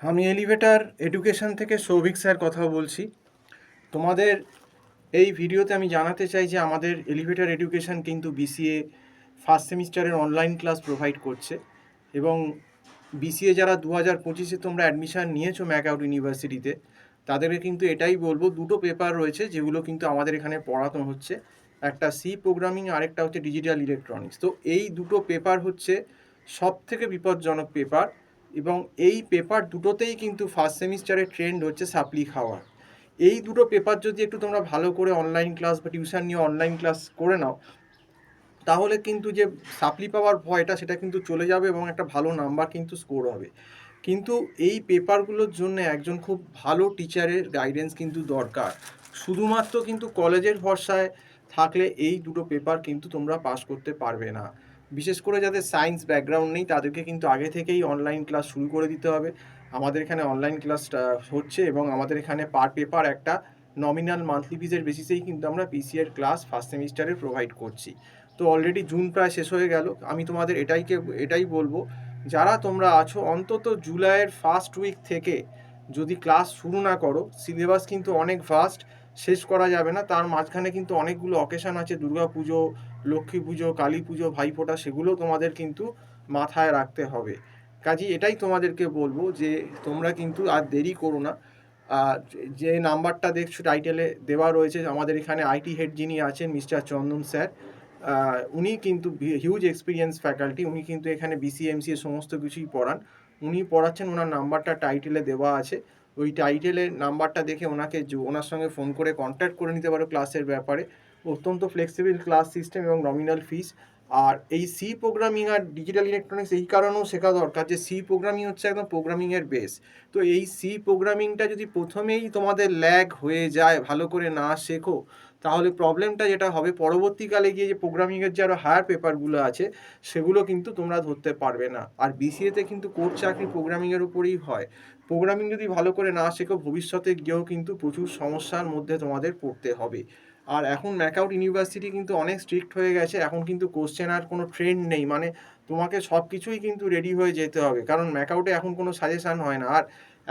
আমি elevator education থেকে Souvik sir কথা বলছি। তোমাদের এই ভিডিওতে আমি জানাতে চাই যে আমাদের এলিভেটার এডুকেশন কিন্তু বিসিএ ফার্স্ট সেমিস্টারের অনলাইন ক্লাস প্রোভাইড করছে এবং বিসিএ যারা 2025-এ তোমরা অ্যাডমিশান নিয়েছো ম্যাকআউট ইউনিভার্সিটিতে, তাদেরকে কিন্তু এটাই বলবো, দুটো পেপার রয়েছে যেগুলো কিন্তু আমাদের এখানে পড়ানো হচ্ছে। একটা সি প্রোগ্রামিং, আরেকটা হচ্ছে ডিজিটাল ইলেকট্রনিক্স। তো এই দুটো পেপার হচ্ছে সব থেকে বিপজ্জনক পেপার এবং এই পেপার দুটোতেই কিন্তু ফার্স্ট সেমিস্টারের ট্রেন্ড হচ্ছে সাপ্লি খাওয়ার। এই দুটো পেপার যদি একটু তোমরা ভালো করে অনলাইন ক্লাস বা টিউশন নিয়ে অনলাইন ক্লাস করে নাও, তাহলে কিন্তু যে সাপ্লি পাওয়ার ভয়টা সেটা কিন্তু চলে যাবে এবং একটা ভালো নাম্বার কিন্তু স্কোর হবে। কিন্তু এই পেপারগুলোর জন্য একজন খুব ভালো টিচারের গাইডেন্স কিন্তু দরকার। শুধুমাত্র কিন্তু কলেজের ভরসায় থাকলে এই দুটো পেপার কিন্তু তোমরা পাস করতে পারবে না। বিশেষ করে যাদের সায়েন্স ব্যাকগ্রাউন্ড নেই তাদেরকে কিন্তু আগে থেকেই অনলাইন ক্লাস শুরু করে দিতে হবে। আমাদের এখানে অনলাইন ক্লাসটা হচ্ছে এবং আমাদের এখানে পার পেপার একটা নমিনাল মান্থলি ফিজের বেসিসেই কিন্তু আমরা পিসিএর ক্লাস ফার্স্ট সেমিস্টারে প্রোভাইড করছি। তো অলরেডি জুন প্রায় শেষ হয়ে গেল। আমি তোমাদের এটাই বলবো, যারা তোমরা আছো অন্তত জুলাইয়ের ফার্স্ট উইক থেকে যদি ক্লাস শুরু না করো, সিলেবাস কিন্তু অনেক ফাস্ট, শেষ করা যাবে না। তার মাঝখানে কিন্তু অনেকগুলো অকেশান আছে, দুর্গা পুজো, লক্ষ্মী পুজো, কালী পুজো, ভাইফোঁটা, সেগুলো তোমাদের কিন্তু মাথায় রাখতে হবে। কাজেই এটাই তোমাদেরকে বলবো যে তোমরা কিন্তু আর দেরি করো না। যে নাম্বারটা দেখছো টাইটেলে দেওয়া রয়েছে, আমাদের এখানে আইটি হেড যিনি আছেন মিস্টার চন্দন স্যার, উনি কিন্তু হিউজ এক্সপিরিয়েন্স ফ্যাকাল্টি, উনি কিন্তু এখানে বিসিএমসি সমস্ত কিছুই পড়ান। উনি পড়াচ্ছেন, ওনার নাম্বারটা টাইটেলে দেওয়া আছে। ওই টাইটেলের নাম্বারটা দেখে ওনার সঙ্গে ফোন করে কন্ট্যাক্ট করে নিতে পারো ক্লাসের ব্যাপারে। অত্যন্ত ফ্লেক্সিবল ক্লাস সিস্টেম এবং নমিনাল ফিস। আর এই সি প্রোগ্রামিং আর ডিজিটাল ইলেকট্রনিক্স এই কারণেও শেখা দরকার যে সি প্রোগ্রামিং হচ্ছে একদম প্রোগ্রামিংয়ের বেস। তো এই সি প্রোগ্রামিংটা যদি প্রথমেই তোমাদের ল্যাগ হয়ে যায়, ভালো করে না শেখো, তাহলে প্রবলেমটা যেটা হবে পরবর্তীকালে গিয়ে যে প্রোগ্রামিংয়ের যে আরও হায়ার পেপারগুলো আছে সেগুলো কিন্তু তোমরা ধরতে পারবে না। আর বিসিএতে কিন্তু কোর চাকরি প্রোগ্রামিংয়ের উপরেই হয়। প্রোগ্রামিং যদি ভালো করে না শেখো, ভবিষ্যতে গিয়েও কিন্তু প্রচুর সমস্যার মধ্যে তোমাদের পড়তে হবে। আর এখন ম্যাকআউট ইউনিভার্সিটি কিন্তু অনেক স্ট্রিক্ট হয়ে গেছে, এখন কিন্তু কোশ্চেন আর কোনো ট্রেন্ড নেই, মানে তোমাকে সব কিছুই কিন্তু রেডি হয়ে যেতে হবে, কারণ ম্যাকআউটে এখন কোনো সাজেশান হয় না। আর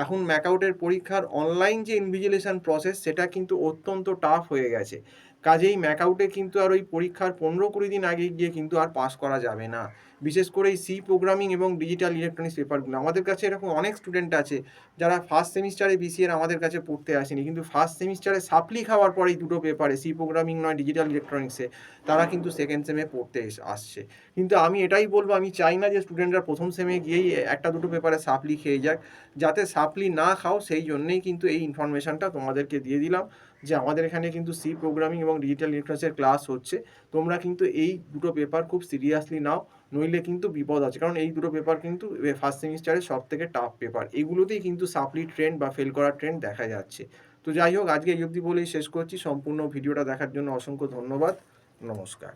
এখন ম্যাকআউটের পরীক্ষার অনলাইন যে ইনভিজিলেশন প্রসেস সেটা কিন্তু অত্যন্ত টাফ হয়ে গেছে। কাজেই ম্যাকআউটে কিন্তু আর ওই পরীক্ষার 15-20 দিন আগে গিয়ে কিন্তু আর পাস করা যাবে না। বিশেষ করে এই সি প্রোগ্রামিং এবং ডিজিটাল ইলেকট্রনিক্স পেপারগুলো, আমাদের কাছে এরকম অনেক স্টুডেন্ট আছে যারা ফার্স্ট সেমিস্টারে বিসিএর আমাদের কাছে পড়তে আসেনি, কিন্তু ফার্স্ট সেমিস্টারে সাপ্লি খাওয়ার পরেই দুটো পেপারে, সি প্রোগ্রামিং নয় ডিজিটাল ইলেকট্রনিক্সে, তারা কিন্তু সেকেন্ড সেমে পড়তে আসছে। কিন্তু আমি এটাই বলবো, আমি চাই না যে স্টুডেন্টরা প্রথম সেমে গিয়েই একটা দুটো পেপারে সাপ্লি খেয়ে যাক। যাতে সাপ্লি না খাও সেই জন্যেই কিন্তু এই ইনফরমেশানটা তোমাদেরকে দিয়ে দিলাম যে আমাদের এখানে কিন্তু সি প্রোগ্রামিং এবং ডিজিটাল ইলেকট্রনিক্সের ক্লাস হচ্ছে। তোমরা কিন্তু এই দুটো পেপার খুব সিরিয়াসলি নাও, নইলে কিন্তু বিপদ আছে, কারণ এই দুটো পেপার কিন্তু ফার্স্ট সেমিস্টারের সব থেকে টাফ পেপার। এগুলোতেই কিন্তু সাপ্লি ট্রেন্ড বা ফেল করার ট্রেন্ড দেখা যাচ্ছে। তো যাই হোক, আজকে এই অবধি বলেই শেষ করছি। সম্পূর্ণ ভিডিওটা দেখার জন্য অসংখ্য ধন্যবাদ। নমস্কার।